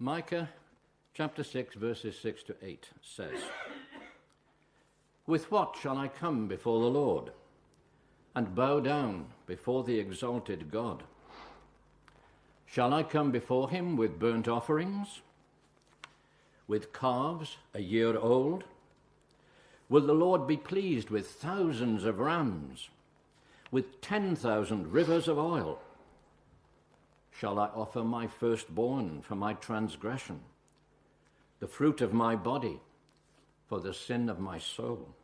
Micah chapter 6 verses 6 to 8 says, "With what shall I come before the Lord and bow down before the exalted God? Shall I come before him with burnt offerings, with calves a year old? Will the Lord be pleased with thousands of rams, with 10,000 rivers of oil? Shall I offer my firstborn for my transgression, the fruit of my body for the sin of my soul?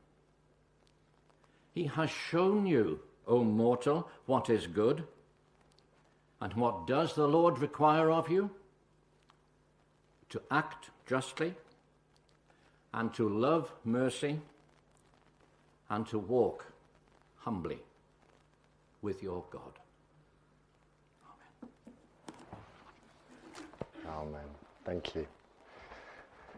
He has shown you, O mortal, what is good. And what does the Lord require of you? To act justly, and to love mercy, and to walk humbly with your God." Amen. Thank you.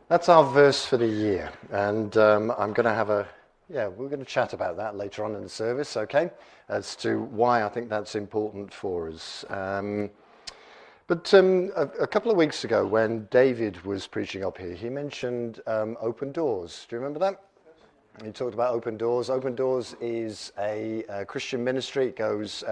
That's our verse for the year, and I'm going to have we're going to chat about that later on in the service, okay, as to why I think that's important for us. But a couple of weeks ago, when David was preaching up here, he mentioned open doors. Do you remember that? He talked about open doors. Open Doors is a Christian ministry. It goes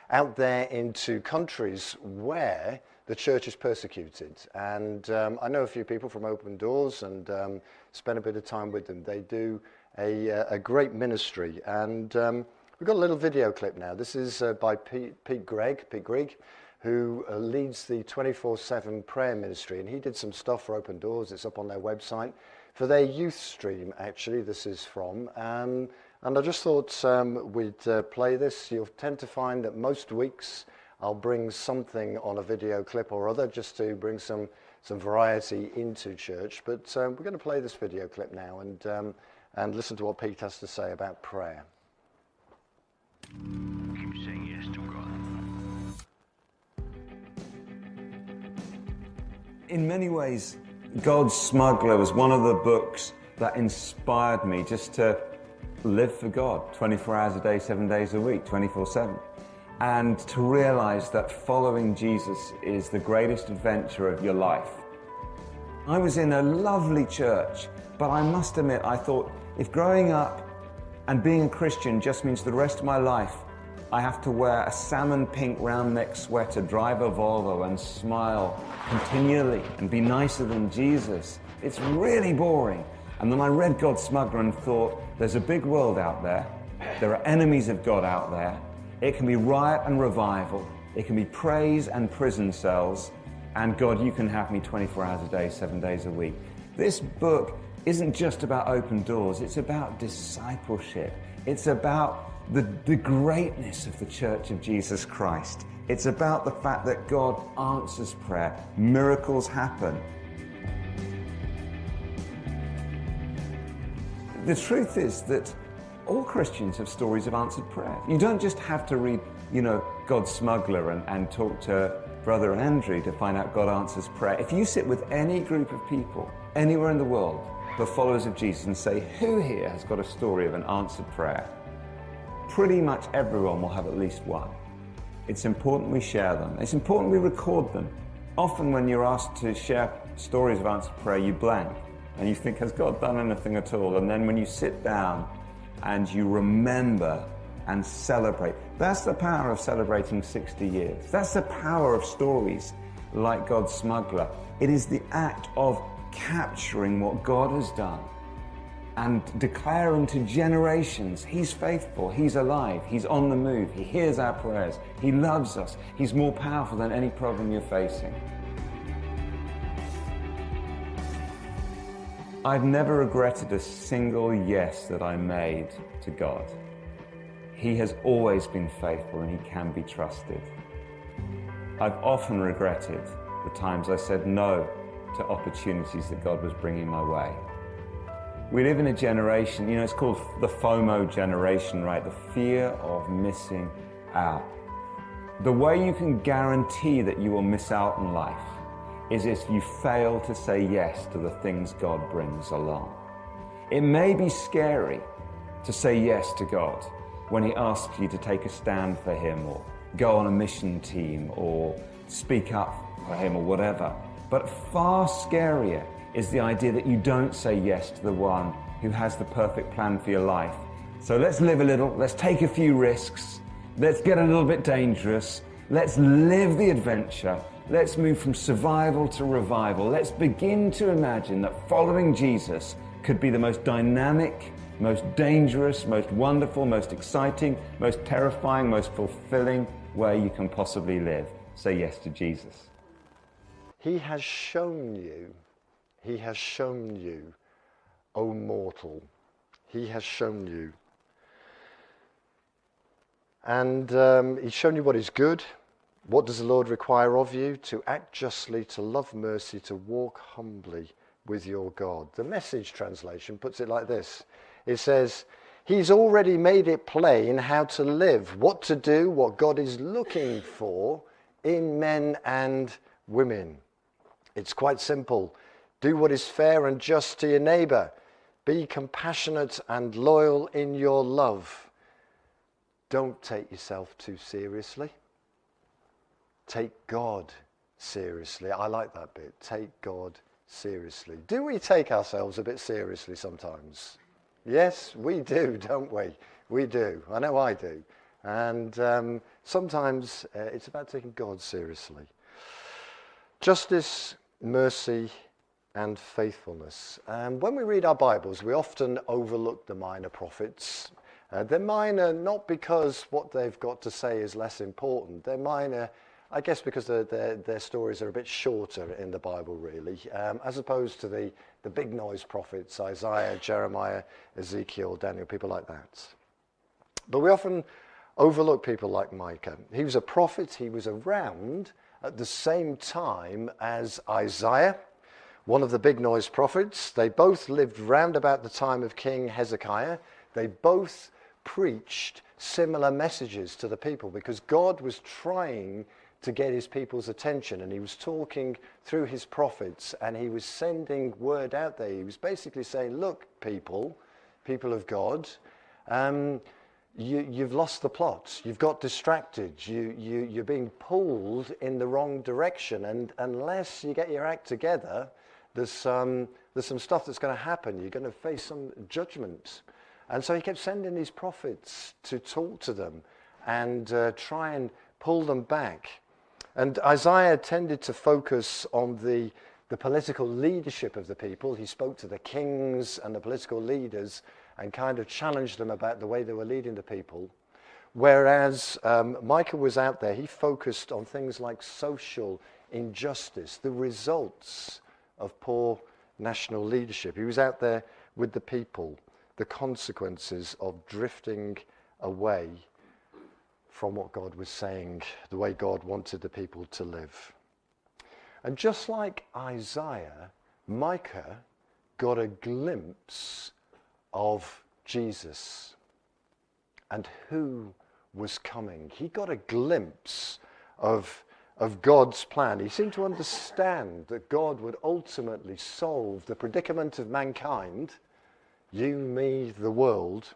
out there into countries where the church is persecuted. And I know a few people from Open Doors and spent a bit of time with them. They do a great ministry. And we've got a little video clip now. This is by Pete Greig, who leads the 24/7 prayer ministry. And he did some stuff for Open Doors. It's up on their website. For their youth stream, actually, this is from. And I just thought we'd play this. You'll tend to find that most weeks I'll bring something on a video clip or other just to bring some variety into church. But we're going to play this video clip now and listen to what Pete has to say about prayer. Keep saying yes to God. In many ways, God's Smuggler was one of the books that inspired me just to live for God 24 hours a day, 7 days a week, 24/7. And to realize that following Jesus is the greatest adventure of your life. I was in a lovely church, but I must admit, I thought, if growing up and being a Christian just means the rest of my life I have to wear a salmon pink round neck sweater, drive a Volvo and smile continually and be nicer than Jesus, it's really boring. And then I read God's Smuggler and thought, there's a big world out there. There are enemies of God out there. It can be riot and revival. It can be praise and prison cells. And God, you can have me 24 hours a day, 7 days a week. This book isn't just about Open Doors. It's about discipleship. It's about the greatness of the Church of Jesus Christ. It's about the fact that God answers prayer. Miracles happen. The truth is that all Christians have stories of answered prayer. You don't just have to read, God's Smuggler and talk to Brother Andrew to find out God answers prayer. If you sit with any group of people, anywhere in the world, the followers of Jesus, and say, who here has got a story of an answered prayer? Pretty much everyone will have at least one. It's important we share them. It's important we record them. Often when you're asked to share stories of answered prayer, you blank and you think, has God done anything at all? And then when you sit down and you remember and celebrate, that's the power of celebrating 60 years. That's the power of stories like God's Smuggler. It is the act of capturing what God has done and declaring to generations, He's faithful, He's alive, He's on the move, He hears our prayers, He loves us, He's more powerful than any problem you're facing. I've never regretted a single yes that I made to God. He has always been faithful and He can be trusted. I've often regretted the times I said no to opportunities that God was bringing my way. We live in a generation, it's called the FOMO generation, right? The fear of missing out. The way you can guarantee that you will miss out in life is if you fail to say yes to the things God brings along. It may be scary to say yes to God when He asks you to take a stand for Him or go on a mission team or speak up for Him or whatever. But far scarier is the idea that you don't say yes to the one who has the perfect plan for your life. So let's live a little, let's take a few risks, let's get a little bit dangerous, let's live the adventure, let's move from survival to revival. Let's begin to imagine that following Jesus could be the most dynamic, most dangerous, most wonderful, most exciting, most terrifying, most fulfilling way you can possibly live. Say yes to Jesus. He has shown you, O mortal, he has shown you. And he's shown you what is good. What does the Lord require of you? To act justly, to love mercy, to walk humbly with your God. The Message translation puts it like this. It says, he's already made it plain how to live, what to do, what God is looking for in men and women. It's quite simple. Do what is fair and just to your neighbour. Be compassionate and loyal in your love. Don't take yourself too seriously. Take God seriously. I like that bit. Take God seriously. Do we take ourselves a bit seriously sometimes? Yes, we do, don't we? We do. I know I do. And sometimes it's about taking God seriously. Justice, mercy, and faithfulness. When we read our Bibles, we often overlook the minor prophets. They're minor not because what they've got to say is less important. They're minor, I guess, because their stories are a bit shorter in the Bible, really, as opposed to the big noise prophets, Isaiah, Jeremiah, Ezekiel, Daniel, people like that. But we often overlook people like Micah. He was a prophet. He was around at the same time as Isaiah, one of the big noise prophets. They both lived round about the time of King Hezekiah. They both preached similar messages to the people because God was trying to get his people's attention, and he was talking through his prophets, and he was sending word out there. He was basically saying, look, people of God, you've lost the plot. You've got distracted. You're being pulled in the wrong direction, and unless you get your act together, there's some stuff that's going to happen. You're going to face some judgment. And so he kept sending these prophets to talk to them and try and pull them back. And Isaiah tended to focus on the political leadership of the people. He spoke to the kings and the political leaders and kind of challenged them about the way they were leading the people. Whereas Micah was out there, he focused on things like social injustice, the results of poor national leadership. He was out there with the people, the consequences of drifting away from what God was saying, the way God wanted the people to live. And just like Isaiah, Micah got a glimpse of Jesus and who was coming. He got a glimpse of God's plan. He seemed to understand that God would ultimately solve the predicament of mankind, you, me, the world,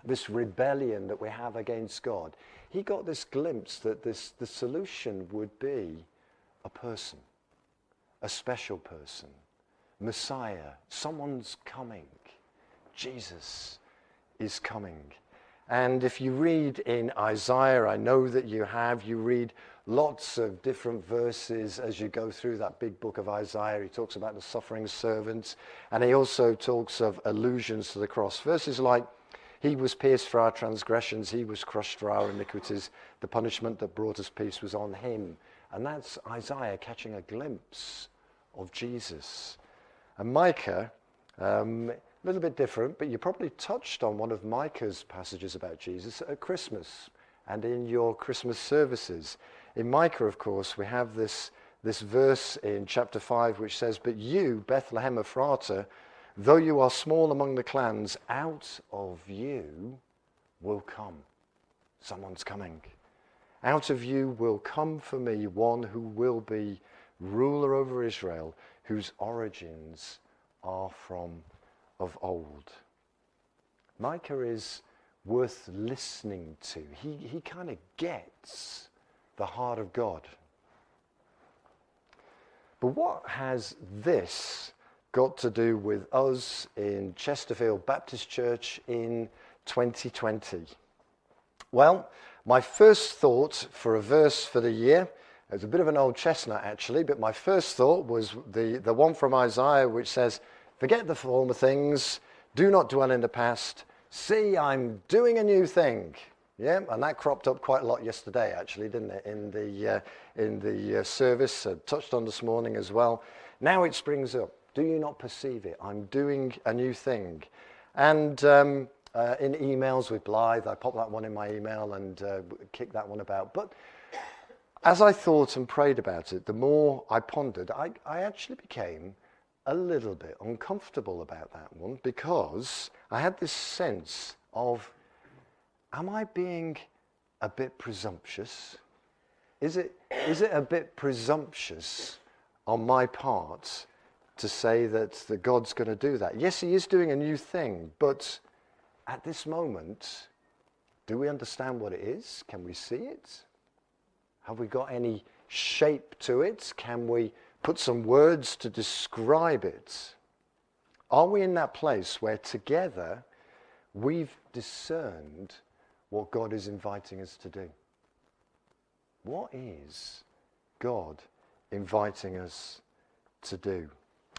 this rebellion that we have against God. He got this glimpse that the solution would be a person, a special person, Messiah. Someone's coming. Jesus is coming. And if you read in Isaiah, I know that you read lots of different verses as you go through that big book of Isaiah. He talks about the suffering servants, and he also talks of allusions to the cross. Verses like, he was pierced for our transgressions, he was crushed for our iniquities, the punishment that brought us peace was on him. And that's Isaiah catching a glimpse of Jesus. And Micah, a little bit different, but you probably touched on one of Micah's passages about Jesus at Christmas and in your Christmas services. In Micah, of course, we have this verse in chapter 5 which says, but you, Bethlehem Ephratah, though you are small among the clans, out of you will come. Someone's coming. Out of you will come for me one who will be ruler over Israel, whose origins are from of old. Micah is worth listening to. He kind of gets the heart of God. But what has this got to do with us in Chesterfield Baptist Church in 2020? Well, my first thought for a verse for the year, it's a bit of an old chestnut actually, but my first thought was the one from Isaiah which says, "Forget the former things, do not dwell in the past. See, I'm doing a new thing." Yeah, and that cropped up quite a lot yesterday, actually, didn't it? In the service, touched on this morning as well. Now it springs up. Do you not perceive it? I'm doing a new thing. And in emails with Blythe, I popped that one in my email and kicked that one about. But as I thought and prayed about it, the more I pondered, I actually became a little bit uncomfortable about that one, because I had this sense of, am I being a bit presumptuous? Is it a bit presumptuous on my part to say that God's going to do that? Yes, he is doing a new thing, but at this moment, do we understand what it is? Can we see it? Have we got any shape to it? Can we put some words to describe it? Are we in that place where together we've discerned what God is inviting us to do? What is God inviting us to do?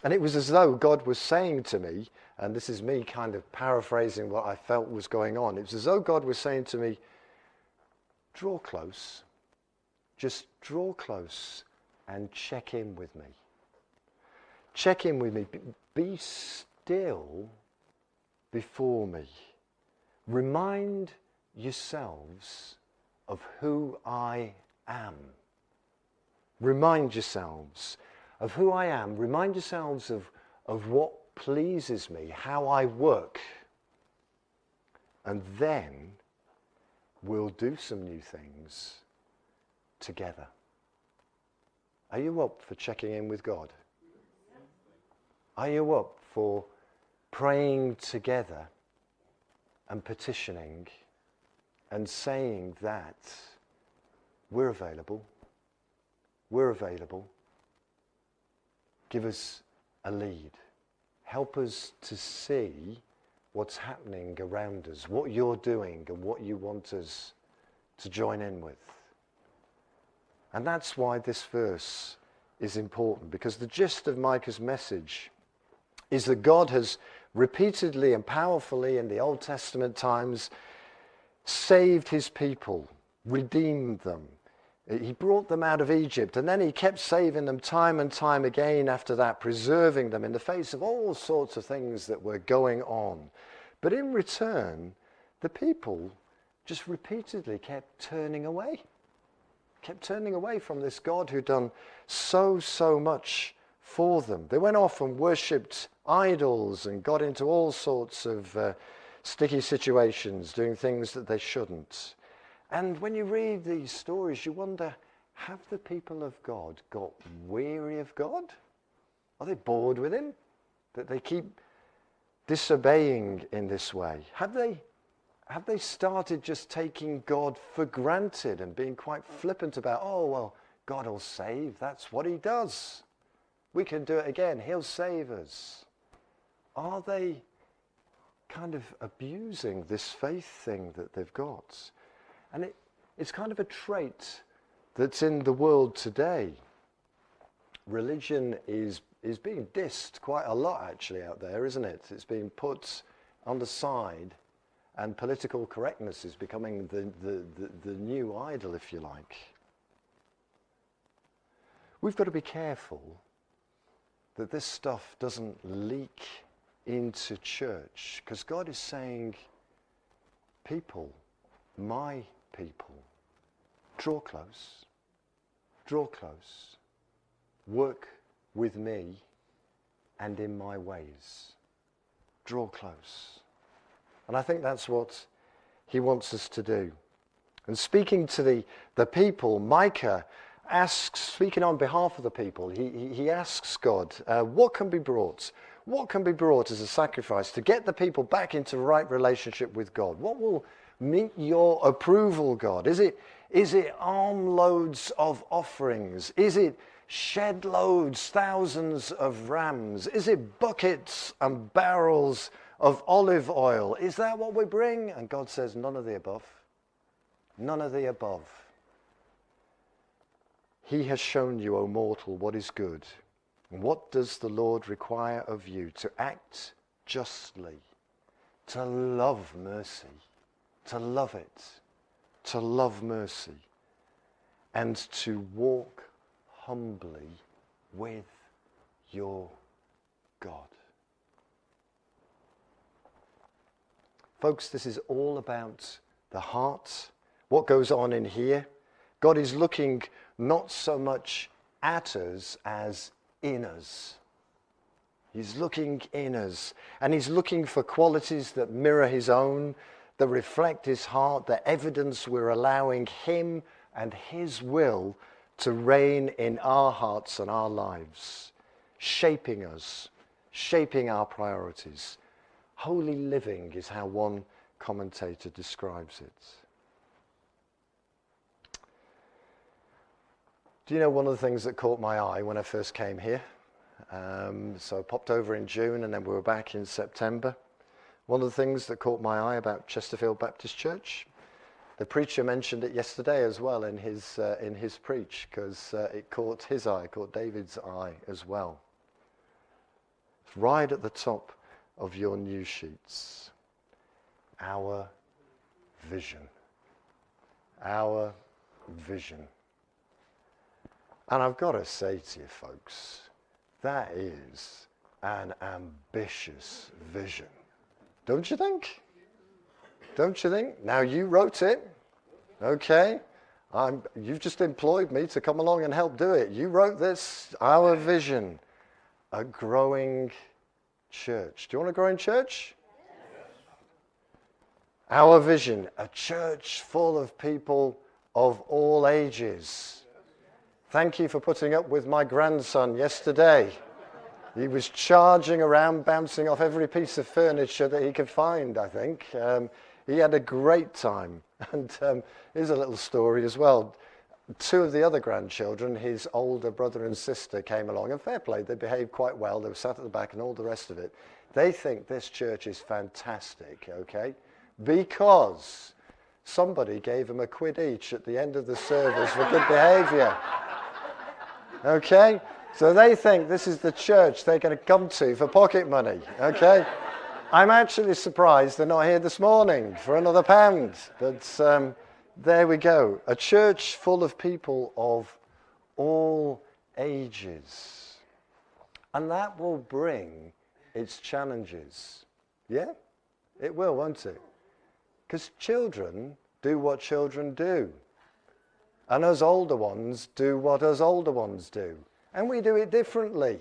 And it was as though God was saying to me, and this is me kind of paraphrasing what I felt was going on, it was as though God was saying to me, draw close, just draw close and check in with me. Check in with me, be still before me. Remind yourselves of who I am. Remind yourselves of who I am. Remind yourselves of what pleases me, how I work. And then we'll do some new things together. Are you up for checking in with God? Are you up for praying together and petitioning and saying that we're available? We're available. Give us a lead. Help us to see what's happening around us, what you're doing and what you want us to join in with. And that's why this verse is important, because the gist of Micah's message is that God has repeatedly and powerfully in the Old Testament times saved his people, redeemed them. He brought them out of Egypt, and then he kept saving them time and time again after that, preserving them in the face of all sorts of things that were going on. But in return, the people just repeatedly kept turning away from this God who'd done so much for them. They went off and worshipped idols and got into all sorts of sticky situations, doing things that they shouldn't. And when you read these stories, you wonder, have the people of God got weary of God? Are they bored with him? That they keep disobeying in this way? Have they started just taking God for granted and being quite flippant about, oh, well, God will save. That's what he does. We can do it again. He'll save us. Are they kind of abusing this faith thing that they've got? And it's kind of a trait that's in the world today. Religion is being dissed quite a lot actually out there, isn't it? It's being put on the side, and political correctness is becoming the new idol, if you like. We've got to be careful that this stuff doesn't leak into church, because God is saying, people, my people, draw close, work with me and in my ways. Draw close. And I think that's what he wants us to do. And speaking to the people, Micah asks, speaking on behalf of the people, he asks God, what can be brought? What can be brought as a sacrifice to get the people back into right relationship with God? What will meet your approval, God? Is it armloads of offerings? Is it shed loads, thousands of rams? Is it buckets and barrels of olive oil? Is that what we bring? And God says, none of the above. None of the above. He has shown you, O mortal, what is good. And what does the Lord require of you? To act justly, to love mercy, to love it, to love mercy, and to walk humbly with your God. Folks, this is all about the heart, what goes on in here. God is looking not so much at us as in us. He's looking in us, and he's looking for qualities that mirror his own, that reflect his heart, the evidence we're allowing him and his will to reign in our hearts and our lives, shaping us, shaping our priorities. Holy living is how one commentator describes it. Do you know one of the things that caught my eye when I first came here? So I popped over in June and then we were back in September. One of the things that caught my eye about Chesterfield Baptist Church, the preacher mentioned it yesterday as well in his preach, because it caught his eye, caught David's eye as well. It's right at the top of your news sheets. Our vision. Our vision. And I've got to say to you folks, that is an ambitious vision. Don't you think? Don't you think? Now you wrote it, okay? You've just employed me to come along and help do it. You wrote this, our vision, a growing church. Do you want a growing church? Our vision, a church full of people of all ages. Thank you for putting up with my grandson yesterday. He was charging around, bouncing off every piece of furniture that he could find, I think. He had a great time. And here's a little story as well. Two of the other grandchildren, his older brother and sister, came along, and fair play, they behaved quite well. They were sat at the back and all the rest of it. They think this church is fantastic, okay? Because somebody gave them £1 each at the end of the service for good behaviour. Okay? So they think this is the church they're going to come to for pocket money, okay? I'm actually surprised they're not here this morning for another £1. But there we go. A church full of people of all ages. And that will bring its challenges. Yeah? It will, won't it? Because children do what children do. And us older ones do what us older ones do. And we do it differently.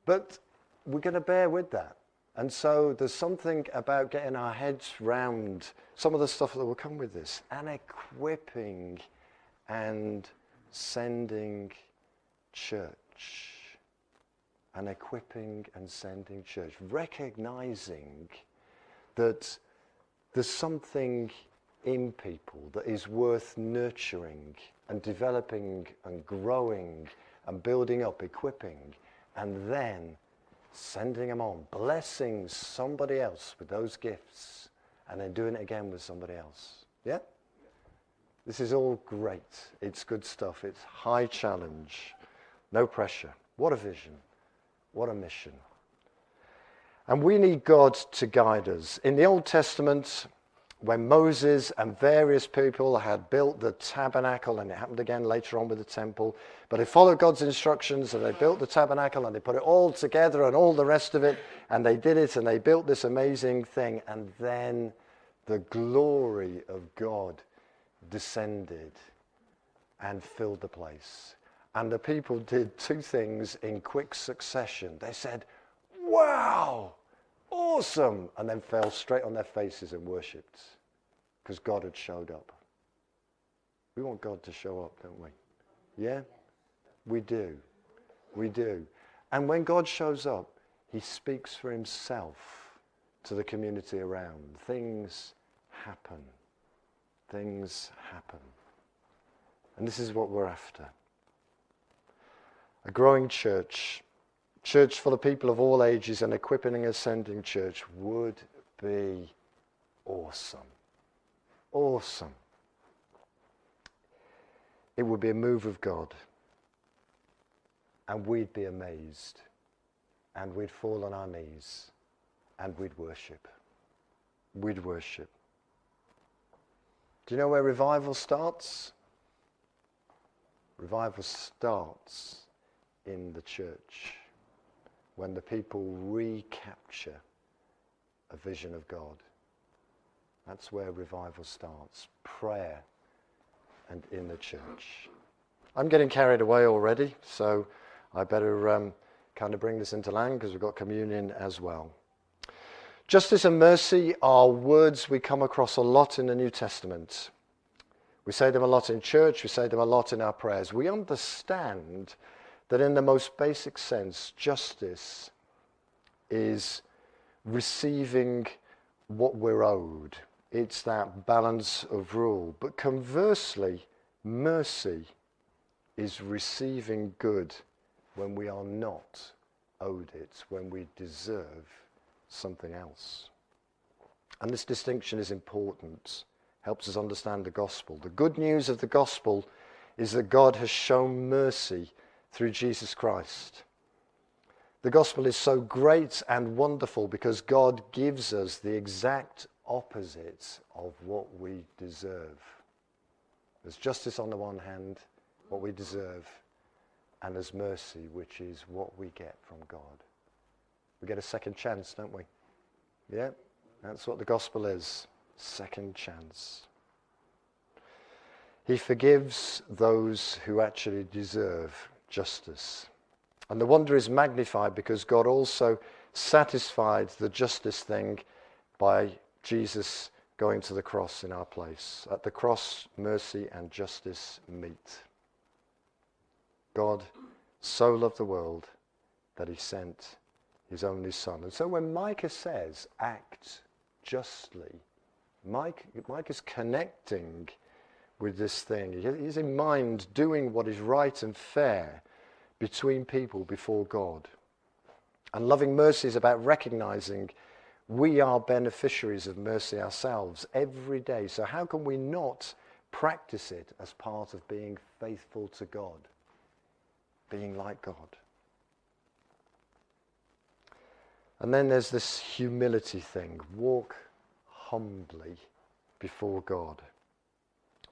But we're going to bear with that. And so there's something about getting our heads round some of the stuff that will come with this. And equipping and sending church. And equipping and sending church. Recognizing that there's something in people that is worth nurturing and developing and growing and building up, equipping, and then sending them on, blessing somebody else with those gifts, and then doing it again with somebody else. Yeah? This is all great. It's good stuff. It's high challenge. No pressure. What a vision. What a mission. And we need God to guide us. In the Old Testament, when Moses and various people had built the tabernacle, and it happened again later on with the temple, but they followed God's instructions and they built the tabernacle and they put it all together and all the rest of it, and they did it and they built this amazing thing, and then the glory of God descended and filled the place. And the people did two things in quick succession. They said, "Wow, awesome," and then fell straight on their faces and worshipped because God had showed up. We want God to show up, don't we? Yeah? We do. We do. And when God shows up, he speaks for himself to the community around. Things happen. Things happen. And this is what we're after. A growing church, church full of people of all ages, an equipping and ascending church would be awesome. Awesome. It would be a move of God. And we'd be amazed. And we'd fall on our knees. And we'd worship. We'd worship. Do you know where revival starts? Revival starts in the church when the people recapture a vision of God. That's where revival starts. Prayer and in the church. I'm getting carried away already, so I better kind of bring this into land because we've got communion as well. Justice and mercy are words we come across a lot in the New Testament. We say them a lot in church, we say them a lot in our prayers. We understand that in the most basic sense, justice is receiving what we're owed. It's that balance of rule. But conversely, mercy is receiving good when we are not owed it, when we deserve something else. And this distinction is important, helps us understand the gospel. The good news of the gospel is that God has shown mercy through Jesus Christ. The gospel is so great and wonderful because God gives us the exact opposite of what we deserve. There's justice on the one hand, what we deserve, and there's mercy, which is what we get from God. We get a second chance, don't we? Yeah, that's what the gospel is. Second chance. He forgives those who actually deserve justice. And the wonder is magnified because God also satisfied the justice thing by Jesus going to the cross in our place. At the cross, mercy and justice meet. God so loved the world that he sent his only son. And so when Micah says, act justly, Micah's connecting with this thing. He's in mind doing what is right and fair between people before God. And loving mercy is about recognizing we are beneficiaries of mercy ourselves every day. So how can we not practice it as part of being faithful to God? Being like God. And then there's this humility thing. Walk humbly before God.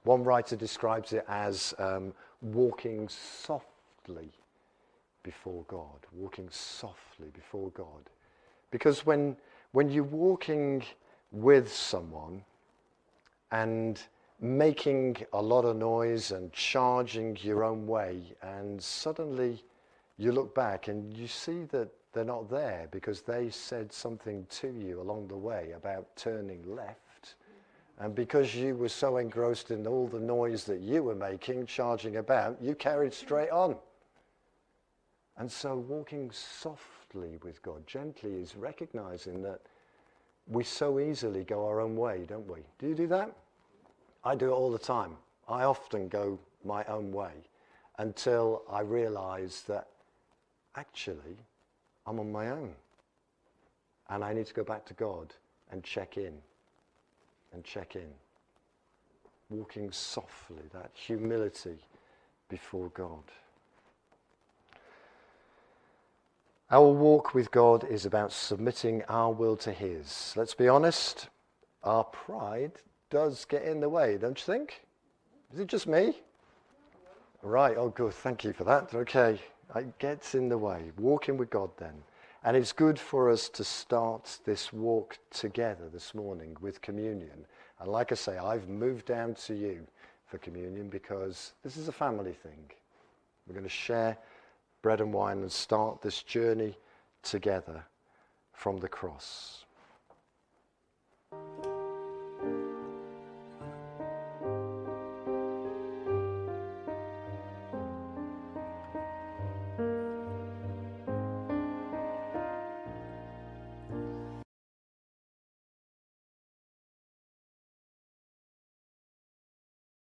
One writer describes it as walking softly before God. Walking softly before God. Because when you're walking with someone and making a lot of noise and charging your own way, and suddenly you look back and you see that they're not there because they said something to you along the way about turning left, and because you were so engrossed in all the noise that you were making, charging about, you carried straight on. And so walking softly with God, gently, is recognizing that we so easily go our own way, don't we? Do you do that? I do it all the time. I often go my own way until I realize that actually I'm on my own. And I need to go back to God and check in. Walking softly, that humility before God. Our walk with God is about submitting our will to his. Let's be honest, our pride does get in the way, don't you think? Is it just me? Right, oh good, thank you for that. Okay, it gets in the way. Walking with God then. And it's good for us to start this walk together this morning with communion. And like I say, I've moved down to you for communion because this is a family thing. We're going to share bread and wine and start this journey together from the cross.